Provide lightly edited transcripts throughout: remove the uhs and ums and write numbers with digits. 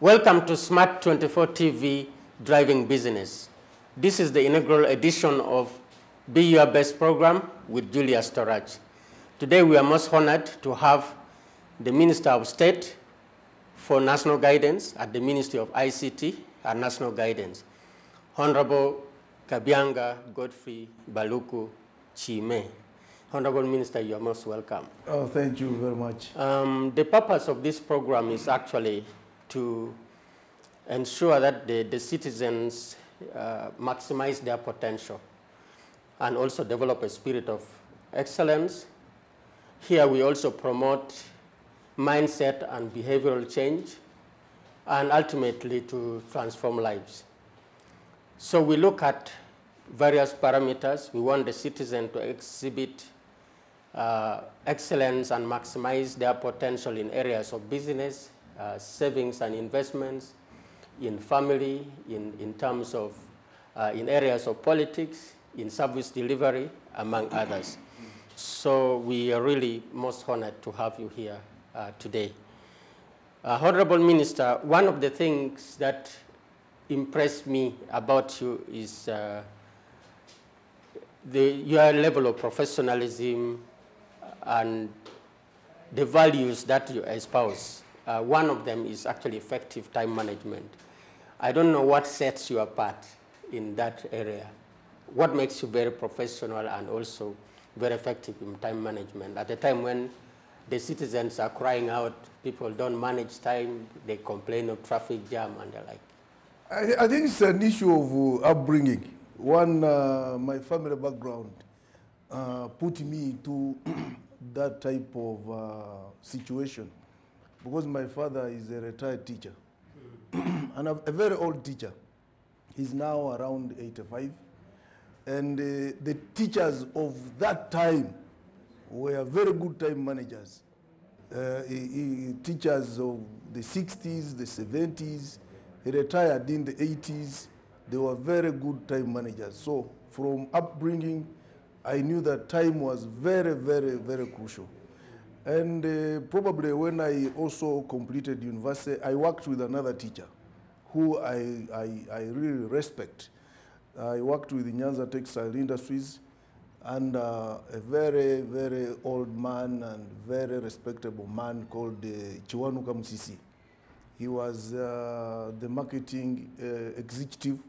Welcome to Smart 24 TV Driving Business. This is the inaugural edition of Be Your Best program with JULIUS TOROCH. Today we are most honored to have the Minister of State for National Guidance at the Ministry of ICT and National Guidance, Honorable KABYANGA Godfrey Baluku Chime. Honorable Minister, you are most welcome. Oh, thank you very much. The purpose of this program is actually to ensure that the citizens maximize their potential and also develop a spirit of excellence. Here we also promote mindset and behavioral change and ultimately to transform lives. So we look at various parameters. We want the citizen to exhibit excellence and maximize their potential in areas of business, savings and investments, in family, in terms of, in areas of politics, in service delivery, among others. So we are really most honored to have you here today. Honorable Minister, one of the things that impressed me about you is your level of professionalism and the values that you espouse. One of them is actually effective time management. I don't know what sets you apart in that area. What makes you very professional and also very effective in time management at a time when the citizens are crying out, people don't manage time, they complain of traffic jam and the like? I think it's an issue of upbringing. One, my family background put me to that type of situation, because my father is a retired teacher, and a very old teacher. He's now around 85. And the teachers of that time were very good time managers. Teachers of the 60s, the 70s, he retired in the 80s. They were very good time managers. So from upbringing, I knew that time was very, very, very crucial. And probably when I also completed university, I worked with another teacher who I really respect. I worked with the Nyanza Textile Industries, and a very, very old man and very respectable man called Chiwanuka Musisi. He was the marketing executive,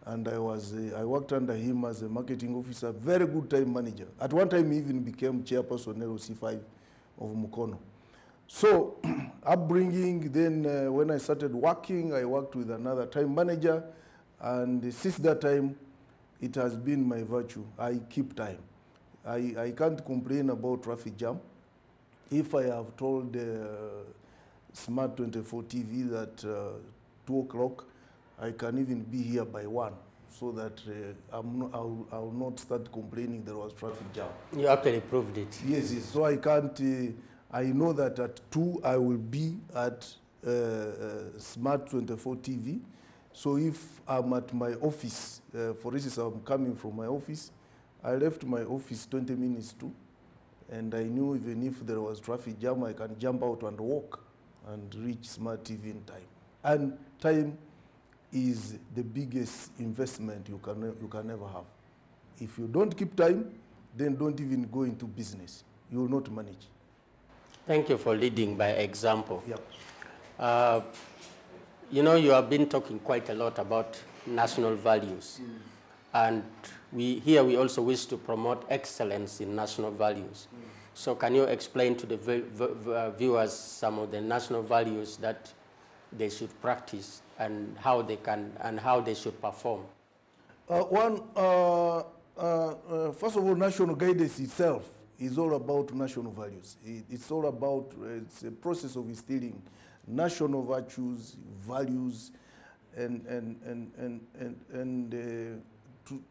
and I worked under him as a marketing officer, very good time manager. At one time, he even became chairperson LOC5 of Mukono. So, upbringing, then when I started working, I worked with another time manager, and since that time, it has been my virtue. I keep time. I can't complain about traffic jam. If I have told Smart 24 TV that 2 o'clock, I can even be here by 1, so that I will not start complaining there was traffic jam. You actually proved it. Yes, yes. So I can't, I know that at 2 I will be at Smart 24 TV. So if I'm at my office, for instance, I'm coming from my office, I left my office 20 minutes to, and I knew even if there was traffic jam, I can jump out and walk and reach Smart TV in time. And time is the biggest investment you can ever have. If you don't keep time, then don't even go into business. You will not manage. Thank you for leading by example. Yep. You know, you have been talking quite a lot about national values. And here we also wish to promote excellence in national values. So can you explain to the viewers some of the national values that they should practice and how they should perform? First of all, national guidance itself is all about national values. It's all about, it's a process of instilling national virtues, values, and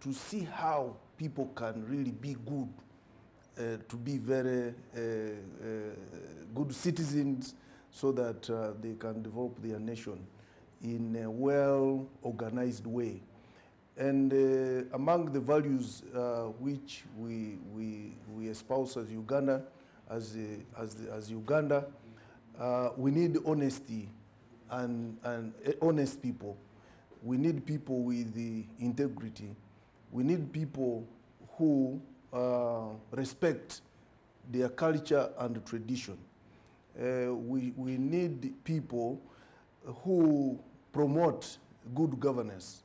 to see how people can really be good, to be very good citizens, so that they can develop their nation in a well-organized way. And among the values which we espouse as Uganda, as Uganda, we need honesty and honest people. We need people with the integrity. We need people who respect their culture and tradition. We need people who promote good governance.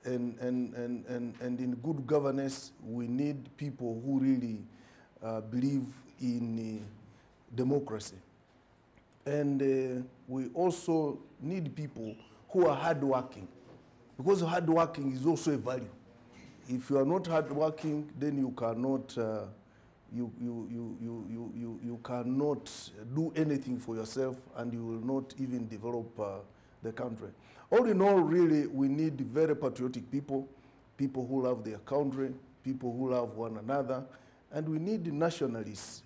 And in good governance, we need people who really believe in democracy. And we also need people who are hardworking, because hardworking is also a value. If you are not hardworking, then you cannot you cannot do anything for yourself, and you will not even develop the country. All in all, really, we need very patriotic people, people who love their country, people who love one another, and we need nationalists,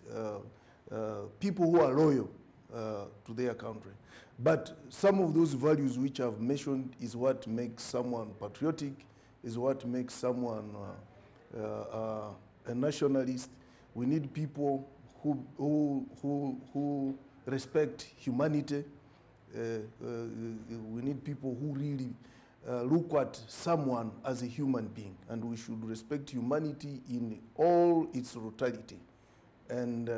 people who are loyal to their country. But some of those values which I've mentioned is what makes someone patriotic, is what makes someone a nationalist. We need people who respect humanity. We need people who really look at someone as a human being, and we should respect humanity in all its totality. And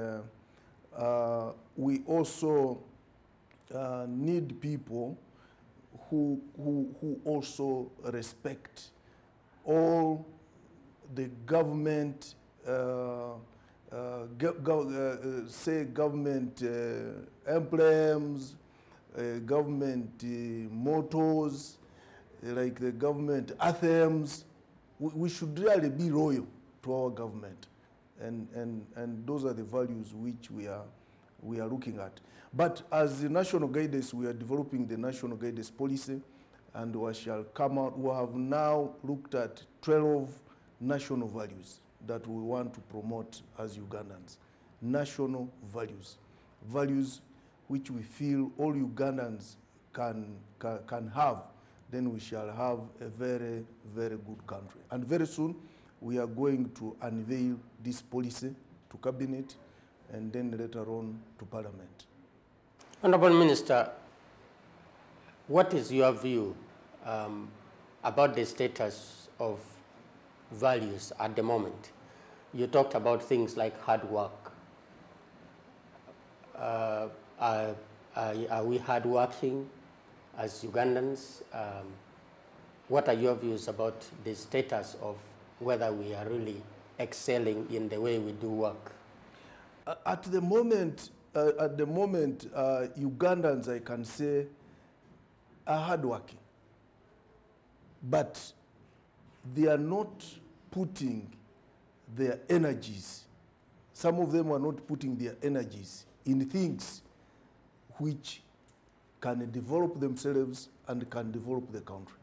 we also need people who also respect all the government, say government emblems, government mottos, like the government anthems. We should really be loyal to our government, and those are the values which we are looking at. But as the national guidance, we are developing the national guidance policy, and we shall come out. We have now looked at 12 national values that we want to promote as Ugandans. National values, values which we feel all Ugandans can have, then we shall have a very, very good country. And very soon, we are going to unveil this policy to Cabinet, and then later on to Parliament. Honorable Minister, what is your view about the status of values at the moment? You talked about things like hard work. Are we hardworking as Ugandans? What are your views about the status of whether we are really excelling in the way we do work? At the moment, Ugandans, I can say, are hardworking, but they are not putting their energies. Some of them are not putting their energies in things which can develop themselves and can develop the country.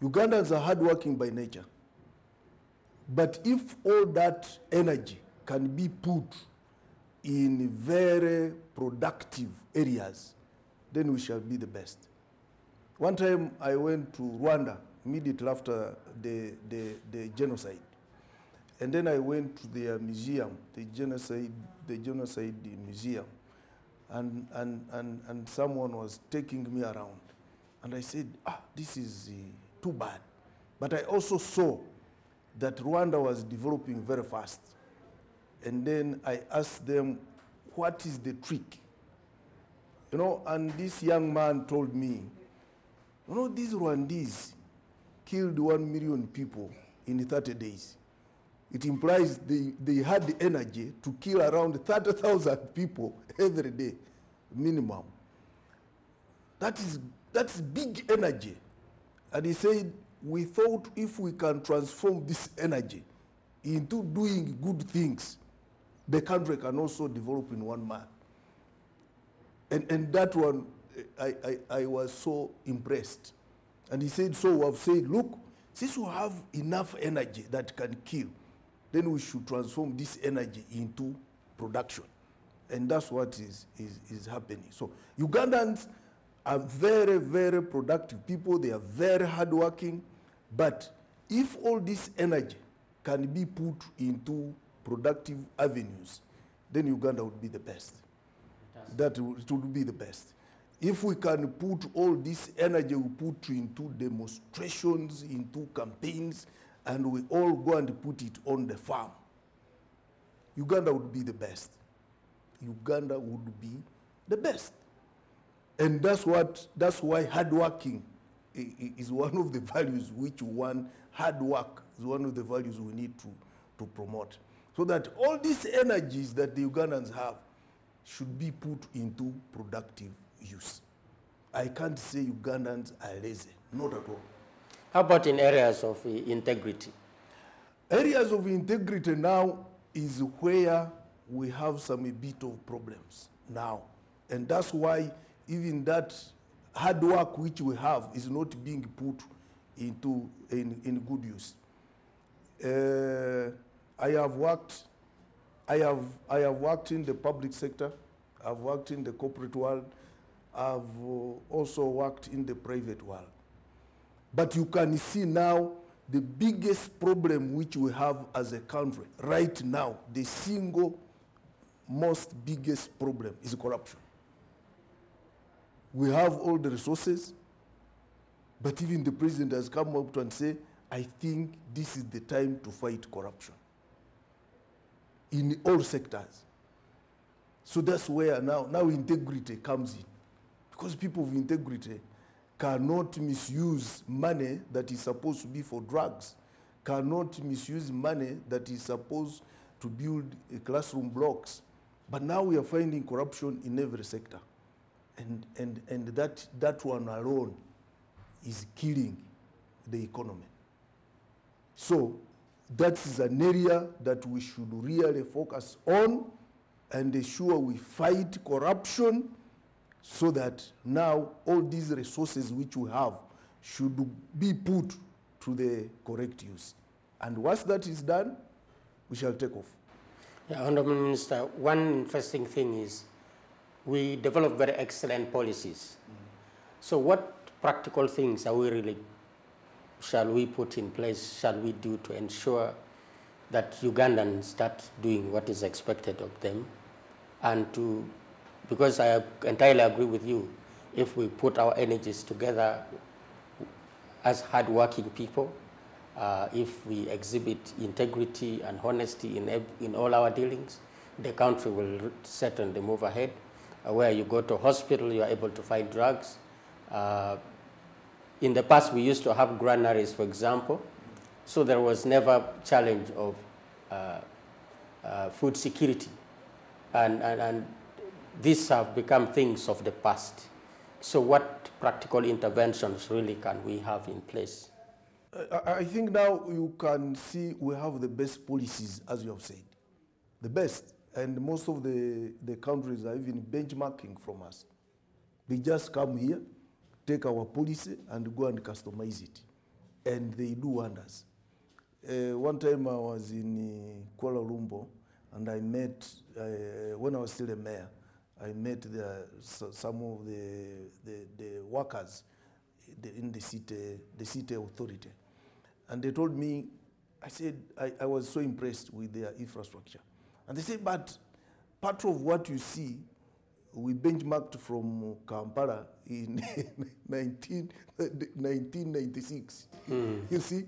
Ugandans are hardworking by nature, but if all that energy can be put in very productive areas, then we shall be the best. One time I went to Rwanda immediately after the genocide. And then I went to their museum, the genocide museum. And someone was taking me around. And I said, this is too bad. But I also saw that Rwanda was developing very fast. And then I asked them, what is the trick? You know, and this young man told me, you know, these Rwandese killed 1 million people in 30 days. It implies they had the energy to kill around 30,000 people every day, minimum. That's big energy. And he said, we thought if we can transform this energy into doing good things, the country can also develop in one man. And that one, I was so impressed. And he said, so we have said, look, since we have enough energy that can kill, then we should transform this energy into production. And that's what is happening. So Ugandans are very, very productive people. They are very hardworking. But if all this energy can be put into productive avenues, then Uganda would be the best. It would be the best. If we can put all this energy we put into demonstrations, into campaigns, and we all go and put it on the farm, Uganda would be the best. Uganda would be the best. And that's why hard working is one of the values which hard work is one of the values we need to promote. So that all these energies that the Ugandans have should be put into productive use. I can't say Ugandans are lazy, not at all. How about in areas of integrity? Areas of integrity now is where we have a bit of problems now. And that's why even that hard work which we have is not being put into in good use. I have worked in the public sector. I've worked in the corporate world. I've also worked in the private world. But you can see now the biggest problem which we have as a country right now, the single most biggest problem is corruption. We have all the resources, but even the president has come up and say, I think this is the time to fight corruption in all sectors. So that's where now integrity comes in. Because people of integrity cannot misuse money that is supposed to be for drugs, cannot misuse money that is supposed to build classroom blocks. But now we are finding corruption in every sector. And that one alone is killing the economy. So that is an area that we should really focus on and ensure we fight corruption so that now all these resources which we have should be put to the correct use. And once that is done, we shall take off. Yeah, Honorable Minister, one interesting thing is we develop very excellent policies. So what practical things are we shall we put in place, shall we do to ensure that Ugandans start doing what is expected of them? And because I entirely agree with you, if we put our energies together as hardworking people, if we exhibit integrity and honesty in all our dealings, the country will certainly move ahead. Where you go to hospital, you are able to find drugs. In the past, we used to have granaries, for example, so there was never challenge of food security. And these have become things of the past. So what practical interventions really can we have in place? I think now you can see we have the best policies, as you have said, the best. And most of the countries are even benchmarking from us. They just come here, take our policy and go and customize it. And they do wonders. One time I was in Kuala Lumpur and I met, when I was still a mayor, I met some of the workers in the city authority. And they told me, I said, I was so impressed with their infrastructure. And they said, but part of what you see, we benchmarked from Kampala in 1996. You see,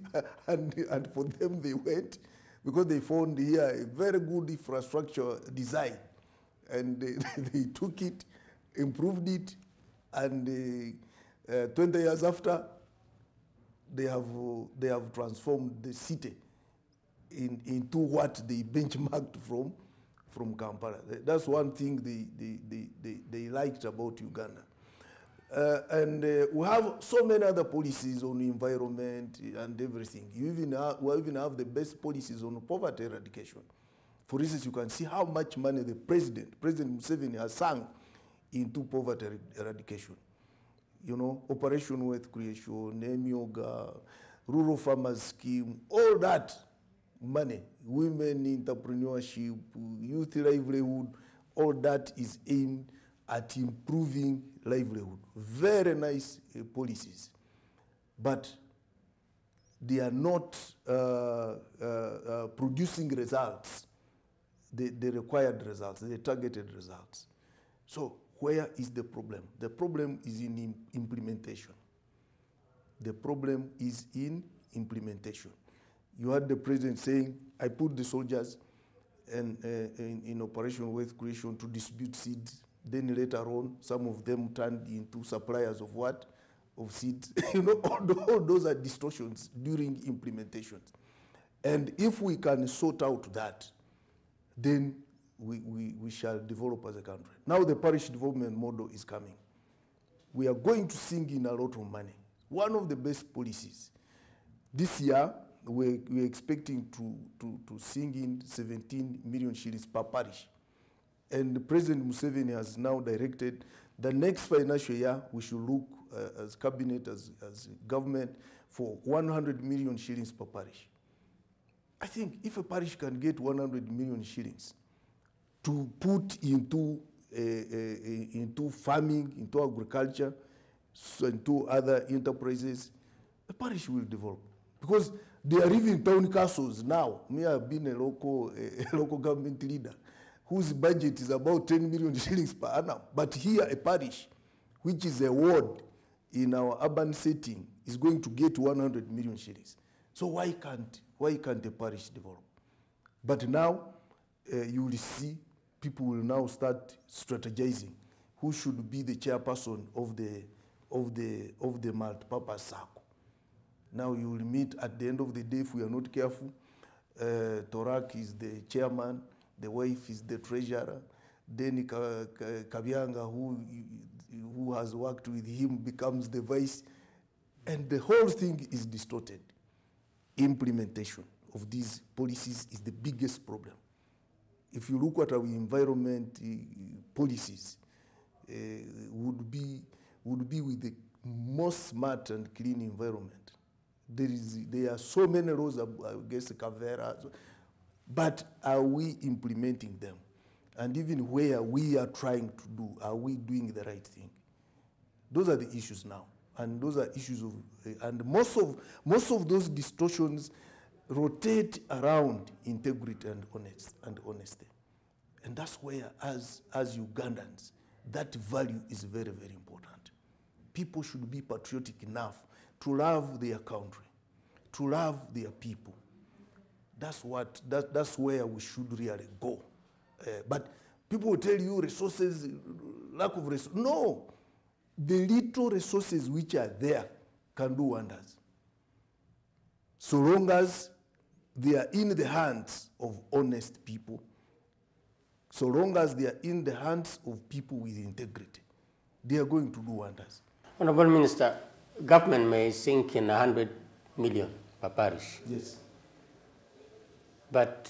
and for them they went because they found here a very good infrastructure design, and they took it, improved it, and 20 years after, they have transformed the city into what they benchmarked from Kampala. That's one thing they liked about Uganda. And we have so many other policies on environment and everything. We even have the best policies on poverty eradication. For instance, you can see how much money President Museveni has sunk into poverty eradication. You know, Operation Wealth Creation, Emyoga, Rural Farmers Scheme, all that money, women entrepreneurship, youth livelihood, all that is aimed at improving livelihood. Very nice policies. But they are not producing results, the required results, the targeted results. So where is the problem? The problem is in implementation. The problem is in implementation. You heard the president saying, I put the soldiers in Operation Wealth Creation to distribute seeds. Then later on, some of them turned into suppliers of what? Of seeds. You know, all those are distortions during implementations. And if we can sort out that, then we shall develop as a country. Now the parish development model is coming. We are going to sing in a lot of money. One of the best policies. This year, we're expecting to sing in 17 million shillings per parish. And President Museveni has now directed the next financial year, we should look as cabinet, as government, for 100 million shillings per parish. I think if a parish can get 100 million shillings to put into farming, into agriculture, so into other enterprises, the parish will develop. Because they are even town castles now. Me, I've been a local government leader whose budget is about 10 million shillings per annum. But here, a parish, which is a ward in our urban setting, is going to get 100 million shillings. So why can't a parish develop? But now, you will see people will now start strategizing who should be the chairperson of the multi-purpose circle. Now you will meet at the end of the day, if we are not careful, TOROCH is the chairman, the wife is the treasurer, then KABYANGA, who has worked with him, becomes the vice, and the whole thing is distorted. Implementation of these policies is the biggest problem. If you look at our environment policies, would be with the most smart and clean environment. There are so many laws against Kavera, but are we implementing them? And even where we are trying to do, are we doing the right thing? Those are the issues now, and those are issues of, and most of those distortions rotate around integrity and honesty, and that's where, as Ugandans, that value is very, very important. People should be patriotic enough to love their country, to love their people. That's where we should really go. But people will tell you resources, lack of resources. No, the little resources which are there can do wonders. So long as they are in the hands of honest people, so long as they are in the hands of people with integrity, they are going to do wonders. Honorable Minister, government may sink in 100 million per parish. Yes. But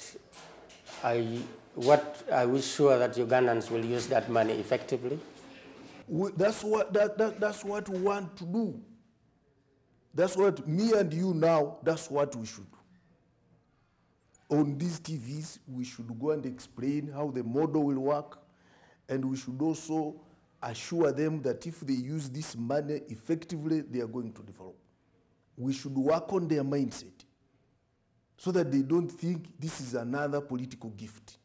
are we sure that Ugandans will use that money effectively? That's what we want to do. That's what me and you now, that's what we should do. On these TVs, we should go and explain how the model will work, and we should also assure them that if they use this money effectively, they are going to develop. We should work on their mindset so that they don't think this is another political gift.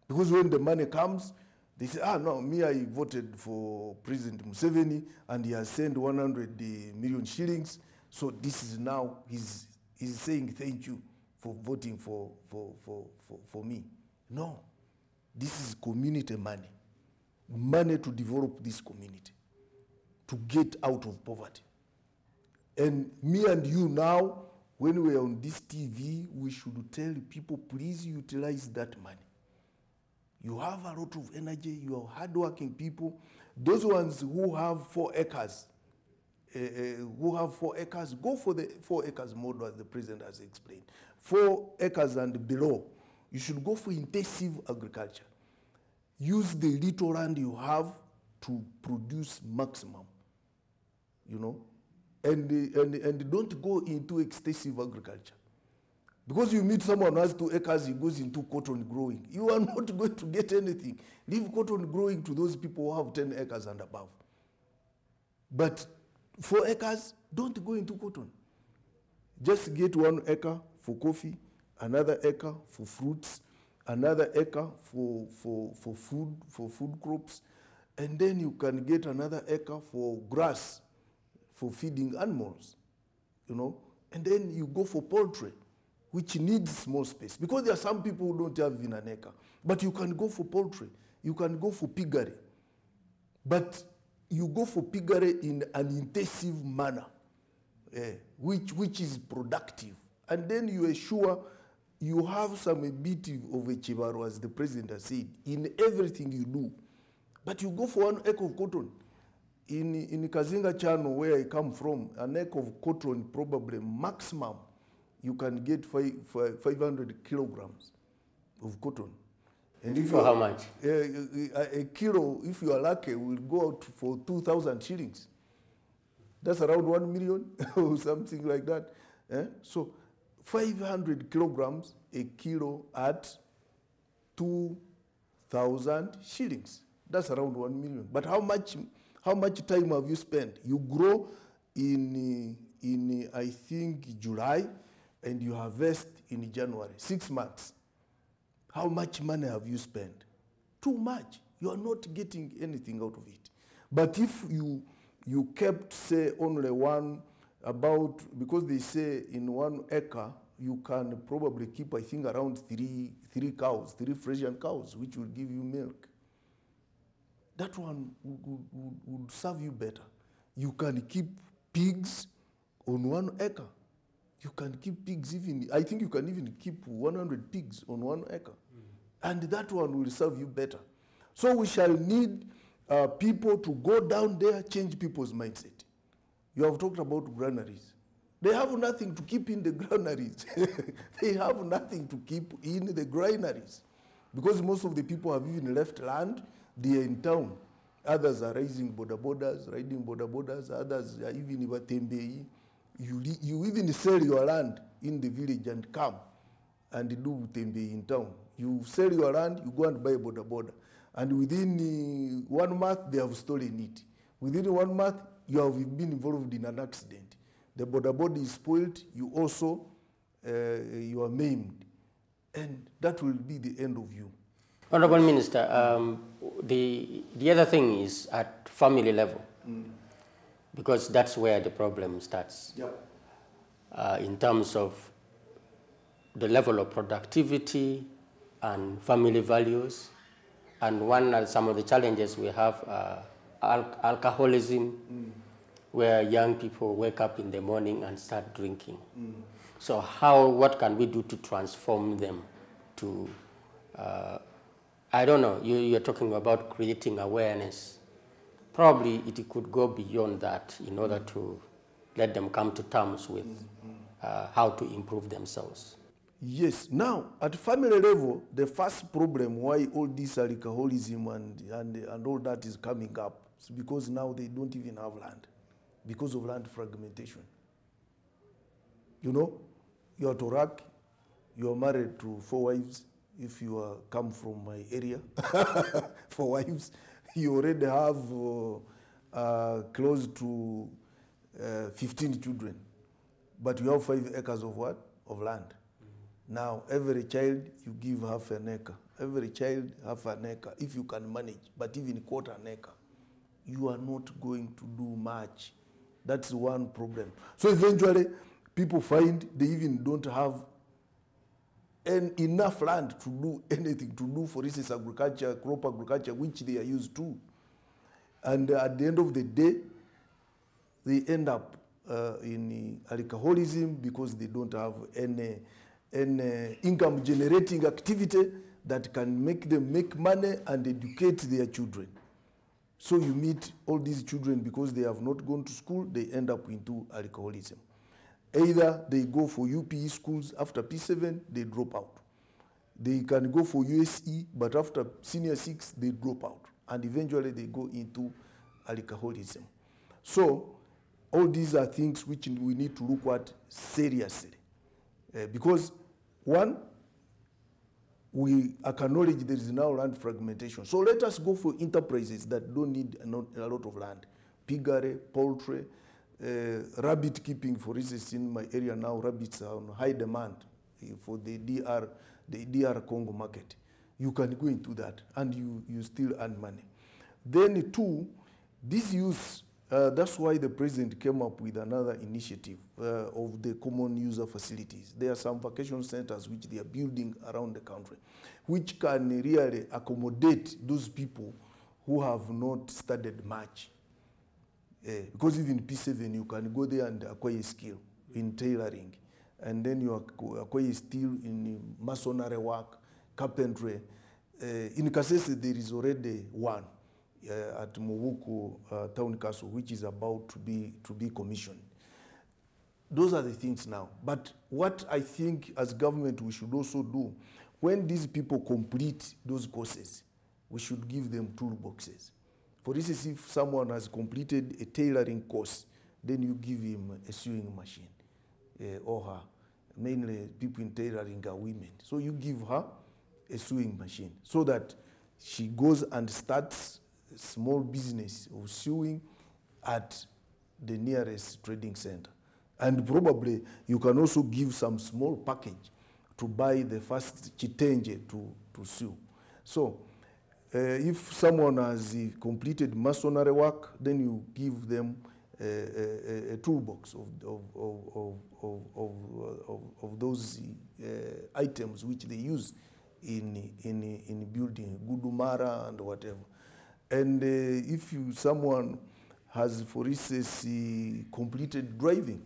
Because when the money comes, they say, no, me, I voted for President Museveni, and he has sent 100 million shillings, so this is now, he's saying thank you for voting for me. No, this is community money. Money to develop this community, to get out of poverty. And me and you now, when we are on this TV, we should tell people, please utilize that money. You have a lot of energy, you are hardworking people. Those ones who have 4 acres, go for the 4 acres model as the president has explained. 4 acres and below, you should go for intensive agriculture. Use the little land you have to produce maximum, you know, and don't go into extensive agriculture. Because you meet someone who has 2 acres, he goes into cotton growing. You are not going to get anything. Leave cotton growing to those people who have 10 acres and above. But 4 acres, don't go into cotton. Just get 1 acre for coffee, another acre for fruits, another acre for food crops, and then you can get another acre for grass, for feeding animals, you know. And then you go for poultry, which needs small space. Because there are some people who don't have even an acre. But you can go for poultry. You can go for piggery. But you go for piggery in an intensive manner, which is productive. And then you ensure you have some bit of a chibaro, as the president has said, in everything you do. But you go for 1 acre of cotton. In Kazinga Channel, where I come from, an acre of cotton, probably maximum, you can get 500 kilograms of cotton. And if for how much? A kilo, if you are lucky, will go out for 2,000 shillings. That's around 1 million or something like that. So 500 kilograms, a kilo at 2,000 shillings. That's around 1 million. But how much time have you spent? You grow in I think July, and you harvest in January, 6 months. How much money have you spent? Too much. You are not getting anything out of it. But if you kept, say, only because they say in 1 acre, you can probably keep, I think, around three cows, 3 Frisian cows, which will give you milk. That one would serve you better. You can keep pigs on 1 acre. You can keep pigs I think you can even keep 100 pigs on 1 acre. And that one will serve you better. So we shall need people to go down there, change people's mindset. You have talked about granaries. They have nothing to keep in the granaries. They have nothing to keep in the granaries. Because most of the people have even left land, they are in town. Others are riding border borders, others are even in Tembei. You even sell your land in the village and come and do Tembei in town. You sell your land, you go and buy border. And within 1 month, they have stolen it. Within 1 month, you have been involved in an accident. The border is spoiled, you also, you are maimed. And that will be the end of you. Honorable Minister, the other thing is at family level, because that's where the problem starts. Yep. In terms of the level of productivity and family values, and some of the challenges we have alcoholism, where young people wake up in the morning and start drinking. So what can we do to transform them to, I don't know, you're talking about creating awareness. Probably it could go beyond that in order to let them come to terms with how to improve themselves. Yes. Now, at family level, the first problem why all this alcoholism and all that is coming up is because now they don't even have land, because of land fragmentation. You know, you are TOROCH, you are married to 4 wives. If you come from my area, 4 wives, you already have close to 15 children, but you have 5 acres of what? Of land. Now, every child, you give half an acre. Every child, half an acre, if you can manage. But even 1/4 acre, you are not going to do much. That's one problem. So eventually, people find they even don't have enough land to do anything, to do, for instance, agriculture, crop agriculture, which they are used to. And at the end of the day, they end up in alcoholism because they don't have any income generating activity that can make them make money and educate their children. So you meet all these children because they have not gone to school, they end up into alcoholism. Either they go for UPE schools, after P7, they drop out. They can go for USE, but after senior 6, they drop out. And eventually they go into alcoholism. So all these are things which we need to look at seriously. Because one, we acknowledge there is now land fragmentation. So let us go for enterprises that don't need a lot of land. Piggery, poultry, rabbit keeping, for instance, in my area now, rabbits are on high demand for the DR Congo market. You can go into that and you still earn money. Then two, this use, that's why the president came up with another initiative of the common user facilities. There are some vacation centers which they are building around the country, which can really accommodate those people who have not studied much. Because even P7, you can go there and acquire skill in tailoring. And then you acquire skill in masonry work, carpentry. In Kasese, there is already one at Mobuku Town Castle, which is about to be commissioned. Those are the things now. But what I think as government we should also do, when these people complete those courses, we should give them toolboxes. For instance, if someone has completed a tailoring course, then you give him a sewing machine, or her. Mainly people in tailoring are women. So you give her a sewing machine so that she goes and starts a small business of sewing at the nearest trading center. And probably you can also give some small package to buy the first chitenje to sew. So if someone has completed masonry work, then you give them a toolbox of those items which they use in building gudumara and whatever. And if someone has, for instance, completed driving,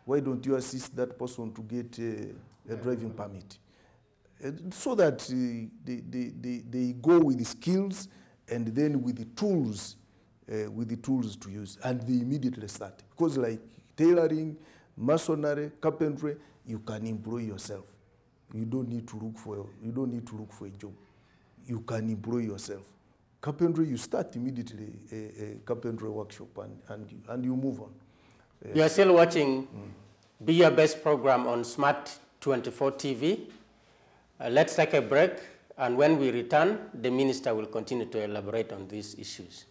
why don't you assist that person to get a driving permit? So that they go with the skills and then with the tools to use, and they immediately start. Because like tailoring, masonry, carpentry, you can employ yourself. You don't need to look for a job. You can employ yourself. Carpentry, you start immediately a carpentry workshop and you move on. You are still watching Be Your Best program on Smart 24 TV. Let's take a break, and when we return, the minister will continue to elaborate on these issues.